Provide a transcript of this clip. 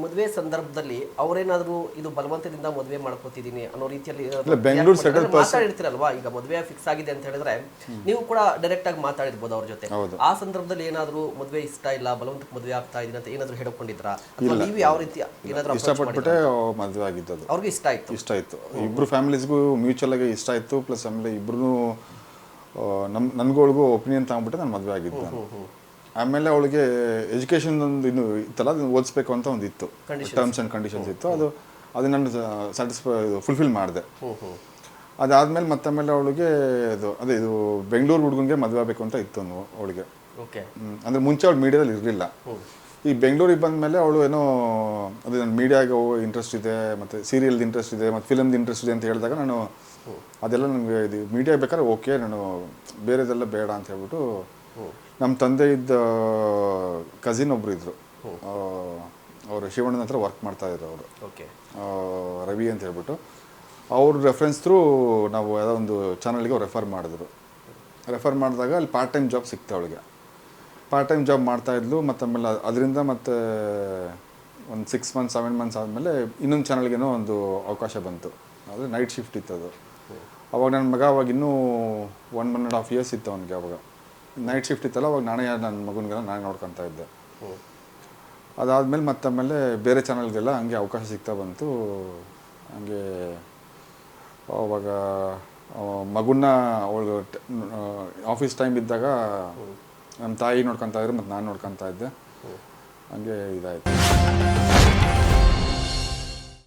ಮದುವೆ ಸಂದರ್ಭದಲ್ಲಿ ಅವರೇನಾದರೂ ಇದು ಬಲವಂತದಿಂದ ಮದುವೆ ಮಾಡ್ಕೋತಿದ್ದೀನಿ ಅನ್ನೋ ರೀತಿಯಲ್ಲಿ ಬೆಂಗಳೂರು ಸೆಟಲ್ ಮಾತಾಡಿರ್ತೀರಲ್ವಾ, ಈಗ ಮದುವೆ ಫಿಕ್ಸ್ ಆಗಿದೆ ಅಂತ ಹೇಳಿದ್ರೆ ನೀವು ಕೂಡ ಡೈರೆಕ್ಟ್ ಆಗಿ ಮಾತಾಡಿರ್ಬೋದು ಅವ್ರ ಜೊತೆ. ಆ ಸಂದರ್ಭದಲ್ಲಿ ಏನಾದರೂ ಮದುವೆ ಇಷ್ಟ ಇಲ್ಲ, ಬಲವಂತಕ್ಕೆ ಮದುವೆ ಆಗ್ತಾ ಇದೀನಿ ಅಂತ ಏನಾದರೂ ಹೇಳ್ಕೊಂಡಿದ್ರಾ, ಅಥವಾ ನೀವು ಯಾವ ರೀತಿ ಏನಾದರೂ ಇಷ್ಟಪಟ್ಬಿಟ್ಟೆ ಮದುವೆ ಆಗಿದ್ದು. ಅವ್ರಿಗೆ ಇಷ್ಟ ಆಯ್ತು ಇಬ್ರು ಫ್ಯಾಮಿಲೀಸ್ಗೂ ಮ್ಯೂಚುವಲ್ ಆಗಿ ಇಷ್ಟ ಆಯ್ತು. ಪ್ಲಸ್ ಆಮೇಲೆ ಇಬ್ರು ನನ್ಗಳಿಗೂ ಒಪಿನಿಯನ್ ತಗೊಂಡ್ಬಿಟ್ಟೆ ನಾನು ಮದುವೆ ಆಗಿದ್ದು. ಆಮೇಲೆ ಅವಳಿಗೆ ಎಜುಕೇಷನ್ ಒಂದು ಇನ್ನು ಇತ್ತಲ್ಲ, ಅದನ್ನ ಓದಿಸ್ಬೇಕು ಅಂತ ಒಂದು ಇತ್ತು, ಟರ್ಮ್ಸ್ ಆ್ಯಂಡ್ ಕಂಡೀಷನ್ಸ್ ಇತ್ತು. ಅದು ನಾನು ಫುಲ್ಫಿಲ್ ಮಾಡಿದೆ. ಅದಾದ್ಮೇಲೆ ಮತ್ತಮೇಲೆ ಅವಳಿಗೆ ಇದು ಬೆಂಗಳೂರು ಹುಡುಗನಿಗೆ ಮದುವೆ ಆಗಬೇಕು ಅಂತ ಇತ್ತು ಅವಳಿಗೆ. ಅಂದರೆ ಮುಂಚೆ ಅವಳು ಮೀಡಿಯಾದಲ್ಲಿ ಇರಲಿಲ್ಲ. ಈ ಬೆಂಗಳೂರಿಗೆ ಬಂದಮೇಲೆ ಅವಳು ಏನೋ ಅದು ನನ್ನ ಮೀಡಿಯಾಗೆ ಇಂಟ್ರೆಸ್ಟ್ ಇದೆ, ಮತ್ತು ಸೀರಿಯಲ್ದು ಇಂಟ್ರೆಸ್ಟ್ ಇದೆ, ಮತ್ತು ಫಿಲಮ್ದು ಇಂಟ್ರೆಸ್ಟ್ ಇದೆ ಅಂತ ಹೇಳಿದಾಗ ನಾನು ಅದೆಲ್ಲ ನನಗೆ ಇದು ಮೀಡಿಯಾ ಬೇಕಾದ್ರೆ ಓಕೆ, ನಾನು ಬೇರೆದೆಲ್ಲ ಬೇಡ ಅಂತ ಹೇಳ್ಬಿಟ್ಟು, ನಮ್ಮ ತಂದೆ ಇದ್ದ ಕಸಿನ್ ಒಬ್ರು ಇದ್ರು, ಅವರು ಶಿವಣ್ಣನ ಹತ್ರ ವರ್ಕ್ ಮಾಡ್ತಾ ಇದ್ರು ಅವರು, ರವಿ ಅಂತ ಹೇಳ್ಬಿಟ್ಟು. ಅವ್ರ ರೆಫರೆನ್ಸ್ ಥ್ರೂ ನಾವು ಯಾವುದೋ ಒಂದು ಚಾನಲ್ಗೆ ಅವ್ರು ರೆಫರ್ ಮಾಡಿದಾಗ ಅಲ್ಲಿ ಪಾರ್ಟ್ ಟೈಮ್ ಜಾಬ್ ಸಿಕ್ತು ಅವಳಿಗೆ. ಪಾರ್ಟ್ ಟೈಮ್ ಜಾಬ್ ಮಾಡ್ತಾಯಿದ್ಲು. ಮತ್ತು ಆಮೇಲೆ ಅದರಿಂದ ಮತ್ತೆ ಒಂದು 6 ಮಂತ್ಸ್ 7 ಮಂತ್ಸ್ ಆದಮೇಲೆ ಇನ್ನೊಂದು ಚಾನಲ್ಗೇನೋ ಒಂದು ಅವಕಾಶ ಬಂತು. ಅದು ನೈಟ್ ಶಿಫ್ಟ್ ಇತ್ತು. ಅದು ಅವಾಗ ನನ್ನ ಮಗ ಅವಾಗ ಇನ್ನೂ 1.5 years ಇತ್ತು ಅವನಿಗೆ. ಅವಾಗ ನೈಟ್ ಶಿಫ್ಟ್ ಇತ್ತಲ್ಲ, ಅವಾಗ ನನ್ನ ಮಗನಿಗೆಲ್ಲ ನಾನೇ ನೋಡ್ಕೊತಾ ಇದ್ದೆ. ಅದಾದಮೇಲೆ ಮತ್ತಮೇಲೆ ಬೇರೆ ಚಾನಲ್ಗೆಲ್ಲ ಹಂಗೆ ಅವಕಾಶ ಸಿಗ್ತಾ ಬಂತು. ಹಂಗೆ ಅವಾಗ ಮಗುನ ಅವಳು ಆಫೀಸ್ ಟೈಮ್ ಇದ್ದಾಗ ನಮ್ಮ ತಾಯಿ ನೋಡ್ಕೊತಾ ಇದ್ರು, ಮತ್ತು ನಾನು ನೋಡ್ಕೊತಾ ಇದ್ದೆ. ಹಂಗೆ ಇದಾಯಿತು.